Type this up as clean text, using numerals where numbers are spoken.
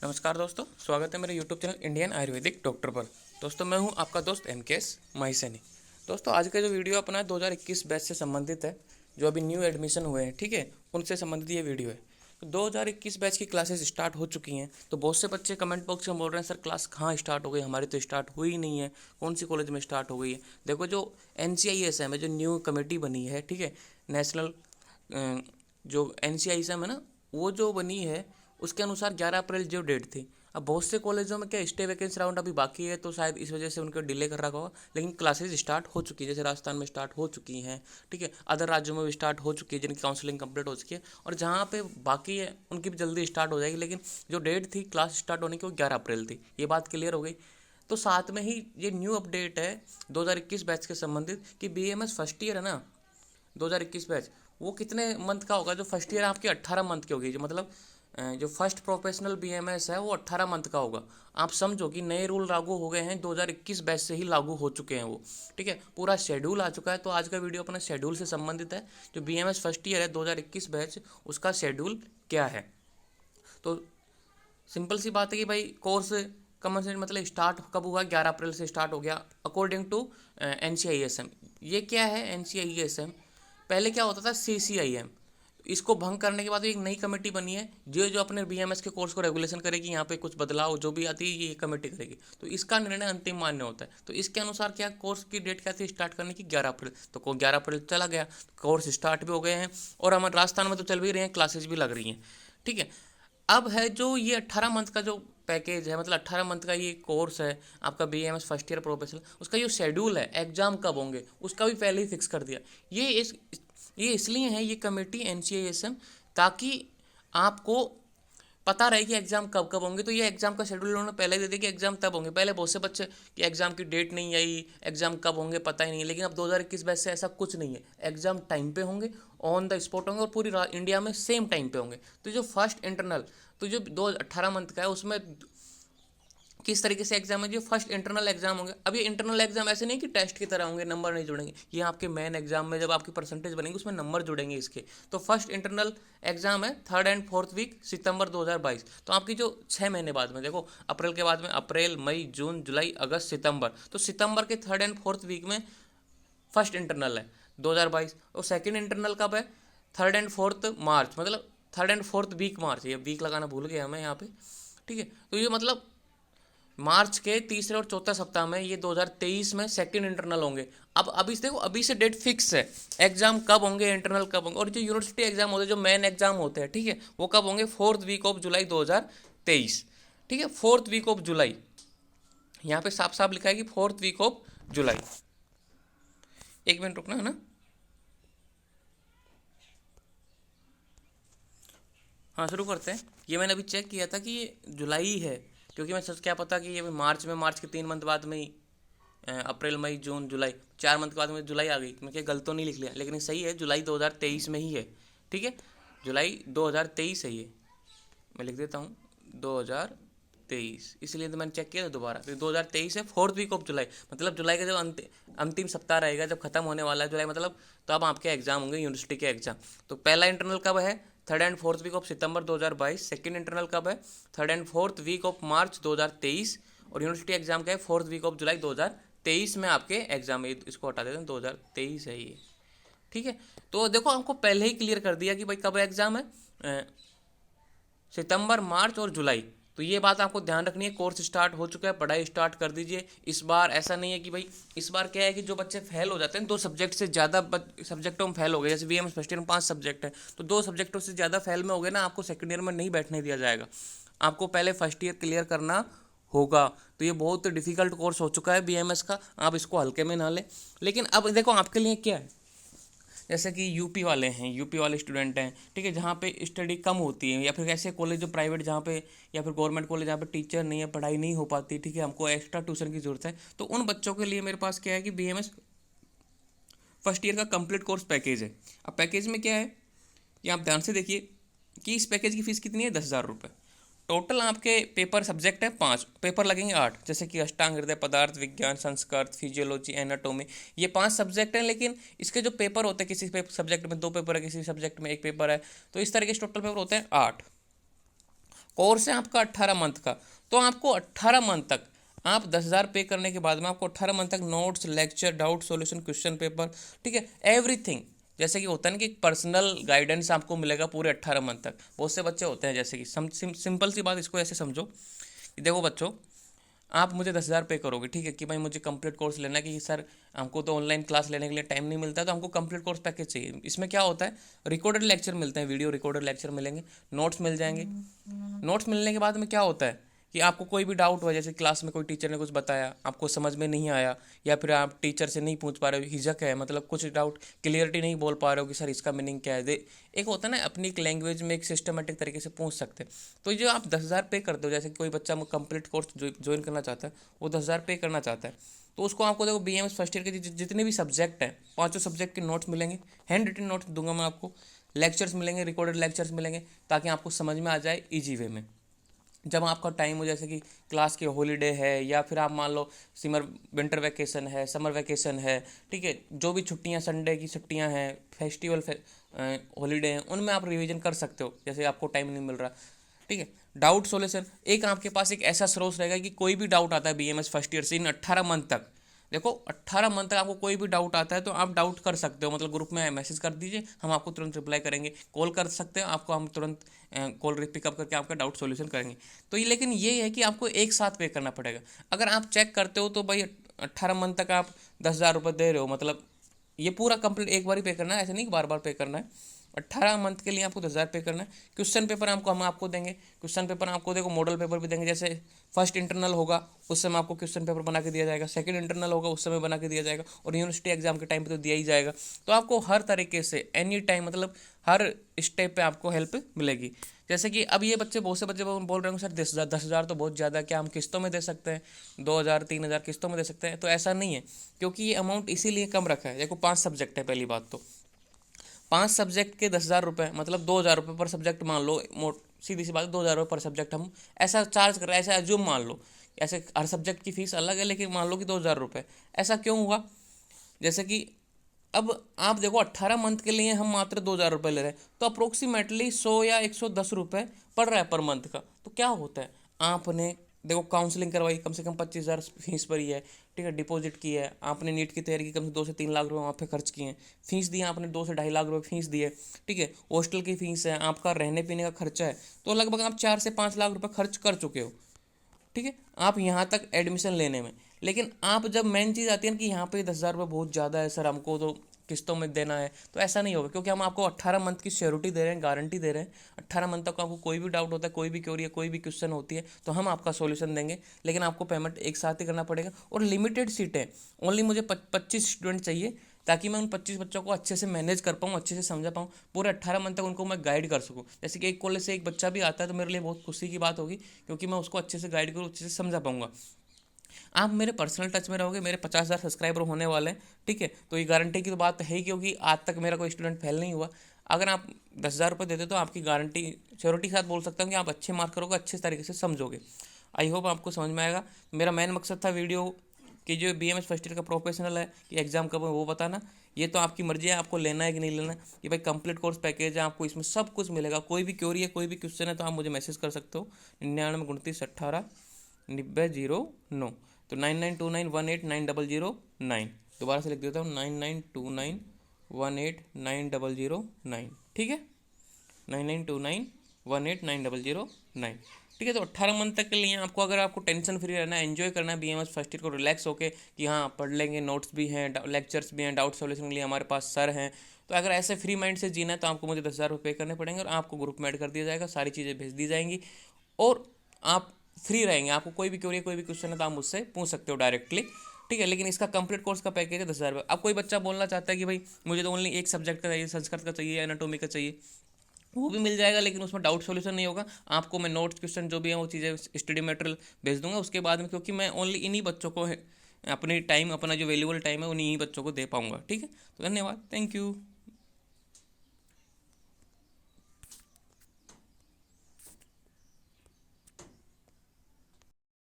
नमस्कार दोस्तों, स्वागत है मेरे YouTube channel Indian Ayurvedic doctor पर। दोस्तों मैं हूं आपका दोस्त MKS माहिसैनी। दोस्तों आज का जो वीडियो अपना 2021 बैच से संबंधित है, जो अभी न्यू एडमिशन हुए हैं, ठीक है, उनसे संबंधित ये वीडियो है। तो 2021 बैच की क्लासेस स्टार्ट हो चुकी हैं। तो बहुत से बच्चे कमेंट बॉक्स में बोल रहे हैं, सर क्लास कहाँ स्टार्ट हो गई, हमारी तो स्टार्ट हुई ही नहीं है, कौन सी कॉलेज में स्टार्ट हो गई है। देखो जो NCISM है, जो न्यू कमेटी बनी है, ठीक है, नेशनल जो NCISM है ना, वो जो बनी है उसके अनुसार 11 अप्रैल जो डेट थी। अब बहुत से कॉलेजों में क्या स्टे वैकेंसी राउंड अभी बाकी है, तो शायद इस वजह से उनको डिले कर रखा होगा, लेकिन क्लासेज स्टार्ट हो चुकी है। जैसे राजस्थान में स्टार्ट हो चुकी हैं, ठीक है, अदर राज्यों में भी स्टार्ट हो चुकी है जिनकी काउंसलिंग कंप्लीट हो चुकी है, और जहाँ पे बाकी है उनकी भी जल्दी स्टार्ट हो जाएगी। लेकिन जो डेट थी क्लास स्टार्ट होने की वो 11 अप्रैल थी, ये बात क्लियर हो गई। तो साथ में ही ये न्यू अपडेट है 2021 बैच के संबंधित कि BAMS फर्स्ट ईयर है ना, 2021 बैच, वो कितने मंथ का होगा। जो फर्स्ट ईयर आपकी 18 मंथ की होगी, जो मतलब जो फर्स्ट प्रोफेशनल BMS है वो 18 मंथ का होगा। आप समझो कि नए रूल लागू हो गए हैं, 2021 बैच से ही लागू हो चुके हैं वो, ठीक है, पूरा शेड्यूल आ चुका है। तो आज का वीडियो अपना शेड्यूल से संबंधित है। जो BMS फर्स्ट ईयर है 2021 बैच, उसका शेड्यूल क्या है। तो सिंपल सी बात है कि भाई कोर्स कमेंसमेंट मतलब स्टार्ट कब हुआ, 11 अप्रैल से स्टार्ट हो गया अकॉर्डिंग टू NCISM। ये क्या है NCISM? पहले क्या होता था CCIM। इसको भंग करने के बाद एक नई कमेटी बनी है जो जो अपने BMS के कोर्स को रेगुलेशन करेगी। यहाँ पे कुछ बदलाव जो भी आती है ये कमेटी करेगी, तो इसका निर्णय अंतिम मान्य होता है। तो इसके अनुसार क्या कोर्स की डेट क्या थी स्टार्ट करने की, 11 अप्रैल। तो 11 अप्रैल चला गया, कोर्स स्टार्ट भी हो गए हैं, और हमारे राजस्थान में तो चल भी रहे हैं, क्लासेज भी लग रही हैं, ठीक है। अब है जो ये 18 मंथ का जो पैकेज है, मतलब 18 मंथ का ये कोर्स है आपका BMS फर्स्ट ईयर प्रोफेशनल, उसका जो शेड्यूल है एग्जाम कब होंगे उसका भी पहले ही फिक्स कर दिया। ये इसलिए है ये कमेटी NCISM, ताकि आपको पता रहे कि एग्जाम कब कब होंगे। तो ये एग्जाम का शेड्यूल उन्होंने पहले दे दिया कि एग्जाम तब होंगे। पहले बहुत से बच्चे कि एग्जाम की डेट नहीं आई, एग्जाम कब होंगे पता ही नहीं है, लेकिन अब 2021 बैच से ऐसा कुछ नहीं है। एग्जाम टाइम पे होंगे, ऑन द स्पॉट होंगे, और पूरी इंडिया में सेम टाइम पे होंगे। तो जो फर्स्ट इंटरनल, तो जो 18 मंथ का है उसमें किस तरीके से एग्जाम है, जो फर्स्ट इंटरनल एग्जाम होंगे। अब ये इंटरनल एग्जाम ऐसे नहीं कि टेस्ट की तरह होंगे, नंबर नहीं जुड़ेंगे। ये आपके मेन एग्जाम में जब आपकी परसेंटेज बनेगी उसमें नंबर जुड़ेंगे इसके। तो फर्स्ट इंटरनल एग्जाम है 3rd एंड 4th वीक सितंबर 2022। तो आपकी जो 6 महीने बाद में, देखो अप्रैल के बाद में अप्रैल, मई, जून, जुलाई, अगस्त, सितंबर, तो सितंबर के 3rd एंड 4th वीक में फर्स्ट इंटरनल है 2022। और सेकेंड इंटरनल कब है, 3rd एंड 4th मार्च, मतलब 3rd एंड 4th वीक मार्च। ये वीक लगाना भूल गया मैं यहाँ पे, ठीक है। तो ये मतलब मार्च के तीसरे और चौथा सप्ताह में ये 2023 में सेकंड इंटरनल होंगे। अब अभी से देखो, अभी से डेट फिक्स है एग्जाम कब होंगे, इंटरनल कब होंगे। और जो यूनिवर्सिटी एग्जाम होते हैं, जो मेन एग्जाम होते हैं, ठीक है, वो कब होंगे, 4th वीक ऑफ जुलाई 2023, ठीक है, 4th वीक ऑफ जुलाई। यहाँ पे साफ साफ लिखा है कि 4th वीक ऑफ जुलाई। एक मिनट रुकना है ना। हाँ शुरू करते हैं। ये मैंने अभी चेक किया था कि ये जुलाई है, क्योंकि मैं सच क्या पता कि ये मार्च में, मार्च के 3 मंथ बाद में ही अप्रैल, मई, जून, जुलाई, 4 मंथ के बाद में जुलाई आ गई। मैं क्या गलत तो नहीं लिख लिया, लेकिन ये सही है, जुलाई 2023 में ही है, ठीक है, जुलाई 2023 है ये। मैं लिख देता हूँ 2023, इसलिए तो मैंने चेक किया था दोबारा। तो 2023 है, 4th वीक ऑफ जुलाई, मतलब जुलाई का जब अंतिम सप्ताह रहेगा, जब खत्म होने वाला है जुलाई, मतलब तो अब आपके एग्जाम होंगे यूनिवर्सिटी के एग्जाम। तो पहला इंटरनल कब है, 3rd and 4th week of September 2022। Second internal कब है, 3rd and 4th week of March 2023। और यूनिवर्सिटी एग्जाम का है 4th वीक ऑफ जुलाई 2023 में आपके एग्जाम है। इसको हटा देते हैं, 2023 है ये, ठीक है। तो देखो हमको पहले ही क्लियर कर दिया कि भाई कब एग्जाम है, सितंबर, मार्च और जुलाई। तो ये बात आपको ध्यान रखनी है। कोर्स स्टार्ट हो चुका है, पढ़ाई स्टार्ट कर दीजिए। इस बार ऐसा नहीं है कि भाई, इस बार क्या है कि जो बच्चे फेल हो जाते हैं, 2 सब्जेक्ट से ज़्यादा सब्जेक्टों में फेल हो गए, जैसे BMS फर्स्ट ईयर में 5 सब्जेक्ट है, तो 2 सब्जेक्टों से ज़्यादा फेल में हो गए ना, आपको सेकेंड ईयर में नहीं बैठने दिया जाएगा। आपको पहले फर्स्ट ईयर क्लियर करना होगा। तो ये बहुत डिफिकल्ट कोर्स हो चुका है BMS का, आप इसको हल्के में ना लें। लेकिन अब देखो आपके लिए क्या है, जैसे कि यूपी वाले हैं, यूपी वाले स्टूडेंट हैं, ठीक है, जहाँ पे स्टडी कम होती है, या फिर ऐसे कॉलेज जो प्राइवेट जहाँ पे, या फिर गवर्नमेंट कॉलेज जहाँ पे टीचर नहीं है, पढ़ाई नहीं हो पाती, ठीक है, हमको एक्स्ट्रा ट्यूशन की जरूरत है। तो उन बच्चों के लिए मेरे पास क्या है कि BMS फर्स्ट ईयर का कंप्लीट कोर्स पैकेज है। अब पैकेज में क्या है कि आप ध्यान से देखिए कि इस पैकेज की फ़ीस कितनी है, 10,000 रुपये। टोटल आपके पेपर सब्जेक्ट है 5, पेपर लगेंगे 8, जैसे कि अष्टांग हृदय, पदार्थ विज्ञान, संस्कृत, फिजियोलॉजी, एनाटोमी, ये 5 सब्जेक्ट हैं। लेकिन इसके जो पेपर होते हैं, किसी सब्जेक्ट में 2 पेपर है, किसी सब्जेक्ट में 1 पेपर है, तो इस तरह के टोटल पेपर होते हैं 8। कोर्स है आपका 18 मंथ का, तो आपको 18 मंथ तक आप 10,000 पे करने के बाद में आपको 18 मंथ तक notes, lecture, doubt solution, question paper, ठीक है, एवरीथिंग, जैसे कि होता है ना कि पर्सनल गाइडेंस आपको मिलेगा पूरे 18 मंथ तक। बहुत से बच्चे होते हैं जैसे कि सिंपल सी बात, इसको ऐसे समझो कि देखो बच्चों, आप मुझे 10,000 पे करोगे, ठीक है, कि भाई मुझे कंप्लीट कोर्स लेना है, कि सर हमको तो ऑनलाइन क्लास लेने के लिए टाइम नहीं मिलता, तो हमको कंप्लीट कोर्स पैकेज चाहिए। इसमें क्या होता है, रिकॉर्डेड लेक्चर मिलते हैं, वीडियो रिकॉर्डेड लेक्चर मिलेंगे, नोट्स मिल जाएंगे। नोट्स मिलने के बाद में क्या होता है कि आपको कोई भी डाउट हुआ, जैसे क्लास में कोई टीचर ने कुछ बताया, आपको समझ में नहीं आया, या फिर आप टीचर से नहीं पूछ पा रहे हो, हिचक है, मतलब कुछ डाउट क्लियरिटी नहीं बोल पा रहे हो कि सर इसका मीनिंग क्या है, दे एक होता है ना अपनी एक लैंग्वेज में एक सिस्टमेटिक तरीके से पूछ सकते हैं। तो जो आप 10,000 पे करते हो, जैसे कोई बच्चा कंप्लीट कोर्स ज्वाइन करना चाहता है, वो 10,000 पे करना चाहता है, तो उसको आपको देखो BMS फर्स्ट ईयर के जितने भी सब्जेक्ट हैं, पांचों सब्जेक्ट के नोट्स मिलेंगे, हैंड रिटन नोट्स दूंगा मैं आपको, लेक्चर्स मिलेंगे, रिकॉर्डेड लेक्चर्स मिलेंगे, ताकि आपको समझ में आ जाए ईजी वे में। जब आपका टाइम हो, जैसे कि क्लास की हॉलीडे है, या फिर आप मान लो विंटर वैकेशन है, समर वैकेशन है, ठीक है, जो भी छुट्टियां, संडे की छुट्टियां हैं, फेस्टिवल हॉलीडे हैं, उनमें आप रिवीजन कर सकते हो, जैसे आपको टाइम नहीं मिल रहा, ठीक है। डाउट सॉल्यूशन, एक आपके पास एक ऐसा सोर्स रहेगा कि कोई भी डाउट आता है BMS फर्स्ट ईयर से इन 18 मंथ तक, देखो 18 मंथ तक आपको कोई भी डाउट आता है तो आप डाउट कर सकते हो, मतलब ग्रुप में मैसेज कर दीजिए, हम आपको तुरंत रिप्लाई करेंगे, कॉल कर सकते हो आपको, हम तुरंत कॉल पिकअप करके आपका डाउट सॉल्यूशन करेंगे। तो ये, लेकिन ये है कि आपको एक साथ पे करना पड़ेगा। अगर आप चेक करते हो तो भाई 18 मंथ तक आप 10,000 रुपये दे रहे हो, मतलब ये पूरा कंप्लीट एक बार ही पे करना है, ऐसे नहीं कि बार बार पे करना है। 18 मंथ के लिए आपको 10,000 पे करना है। क्वेश्चन पेपर हम आपको देंगे, क्वेश्चन पेपर आपको देखो मॉडल पेपर भी देंगे, जैसे फर्स्ट इंटरनल होगा उस समय आपको क्वेश्चन पेपर बना के दिया जाएगा, सेकंड इंटरनल होगा उस समय बना के दिया जाएगा, और यूनिवर्सिटी एग्जाम के टाइम पे तो दिया ही जाएगा। तो आपको हर तरीके से एनी टाइम, मतलब हर स्टेप पे आपको हेल्प मिलेगी। जैसे कि अब ये बच्चे, बहुत से बच्चे बोल रहे हैं सर 10,000 तो बहुत ज़्यादा है, क्या हम किस्तों में दे सकते हैं, 2,000 3,000 किस्तों में दे सकते हैं? तो ऐसा नहीं है, क्योंकि ये अमाउंट इसीलिए कम रखा है। देखो 5 सब्जेक्ट है, पहली बात तो 5 सब्जेक्ट के 10,000 रुपये, मतलब 2,000 रुपये पर सब्जेक्ट मान लो, सीधी सी बात है, 2,000 रुपये पर सब्जेक्ट हम ऐसा चार्ज कर रहे हैं, ऐसा एज्यूम मान लो, ऐसे हर सब्जेक्ट की फीस अलग है, लेकिन मान लो कि 2,000 रुपये। ऐसा क्यों हुआ? जैसे कि अब आप देखो 18 मंथ के लिए हम मात्र 2,000 रुपये ले रहे हैं, तो अप्रोक्सीमेटली 100 या 110 रुपये पड़ रहा है पर मंथ का। तो क्या होता है, आपने देखो काउंसलिंग करवाई, कम से कम 25,000 फीस भरी है, ठीक है, डिपॉजिट की है, आपने नीट की तैयारी की, कम से 2 से 3 लाख रुपये वहाँ पे खर्च किए हैं, फीस दी है आपने 2 से 2.5 लाख रुपये फीस दी है, ठीक है, हॉस्टल की फीस है, आपका रहने पीने का खर्चा है, तो लगभग आप 4 से 5 लाख रुपये खर्च कर चुके हो, ठीक है, आप यहाँ तक एडमिशन लेने में। लेकिन आप जब मेन चीज़ आती है ना कि यहाँ पे 10,000 रुपये बहुत ज़्यादा है सर, हमको तो किस्तों में देना है, तो ऐसा नहीं होगा, क्योंकि हम आपको 18 मंथ की श्योरिटी दे रहे हैं, गारंटी दे रहे हैं। 18 मंथ तक आपको कोई भी डाउट होता है, कोई भी क्वेरी है, कोई भी क्वेश्चन होती है, तो हम आपका सॉल्यूशन देंगे, लेकिन आपको पेमेंट एक साथ ही करना पड़ेगा। और लिमिटेड सीटें, ओनली मुझे 25 स्टूडेंट चाहिए, ताकि मैं उन 25 बच्चों को अच्छे से मैनेज कर पाऊँ, अच्छे से समझा पाऊँ, पूरे 18 मंथ तक उनको मैं गाइड कर सकूँ। जैसे कि एक कॉलेज से एक बच्चा भी आता है तो मेरे लिए बहुत खुशी की बात होगी, क्योंकि मैं उसको अच्छे से गाइड करूँ, अच्छे से समझा पाऊंगा। आप मेरे पर्सनल टच में रहोगे, मेरे 50,000 सब्सक्राइबर होने वाले हैं, ठीक है, तो ये गारंटी की तो बात है, क्योंकि आज तक मेरा कोई स्टूडेंट फेल नहीं हुआ। अगर आप 10,000 रुपये देते तो आपकी गारंटी श्योरिटी के साथ बोल सकता हूँ कि आप अच्छे मार्क करोगे, अच्छे तरीके से समझोगे। आई होप आपको समझ में आएगा। मेरा मेन मकसद था वीडियो कि जो BMS फर्स्ट ईयर का प्रोफेशनल है कि एग्जाम कब है वो बताना, ये तो आपकी मर्जी है, आपको लेना है कि नहीं लेना। ये भाई कंप्लीट कोर्स पैकेज है, आपको इसमें सब कुछ मिलेगा। कोई भी क्वेरी है, कोई भी क्वेश्चन है, तो आप मुझे मैसेज कर सकते हो 9929189009। तो 9929189009, दोबारा से लिख देता हूँ 9929189009, ठीक है, 9929189009, ठीक है। तो 18 मंथ तक के लिए आपको, अगर आपको टेंशन फ्री रहना है, एंजॉय करना है BMS फर्स्ट ईयर को, रिलैक्स होके कि हाँ पढ़ लेंगे, नोट्स भी हैं, लेक्चर्स भी हैं, डाउट सॉल्यूशन के लिए हमारे पास सर हैं, तो अगर ऐसे फ्री माइंड से जीना है तो आपको मुझे 10,000 रुपये पे करने पड़ेंगे, और आपको ग्रुप में ऐड कर दिया जाएगा, सारी चीज़ें भेज दी जाएंगी, और आप फ्री रहेंगे। आपको कोई भी क्वेरी, कोई भी क्वेश्चन है तो आप मुझसे पूछ सकते हो डायरेक्टली, ठीक है। लेकिन इसका कंप्लीट कोर्स का पैकेज है 10,000 रुपये। अब कोई बच्चा बोलना चाहता है कि भाई मुझे तो ओनली एक सब्जेक्ट का चाहिए, संस्कृत का चाहिए, एनाटॉमी का चाहिए, वो भी मिल जाएगा, लेकिन उसमें डाउट सॉल्यूशन नहीं होगा। आपको मैं नोट्स, क्वेश्चन जो भी है वो चीज़ें, स्टडी मटेरियल भेज दूंगा उसके बाद में, क्योंकि मैं ओनली इन्हीं बच्चों को अपनी टाइम, अपना जो वैल्यूबल टाइम है उन्हीं बच्चों को दे पाऊंगा, ठीक है। तो धन्यवाद, थैंक यू।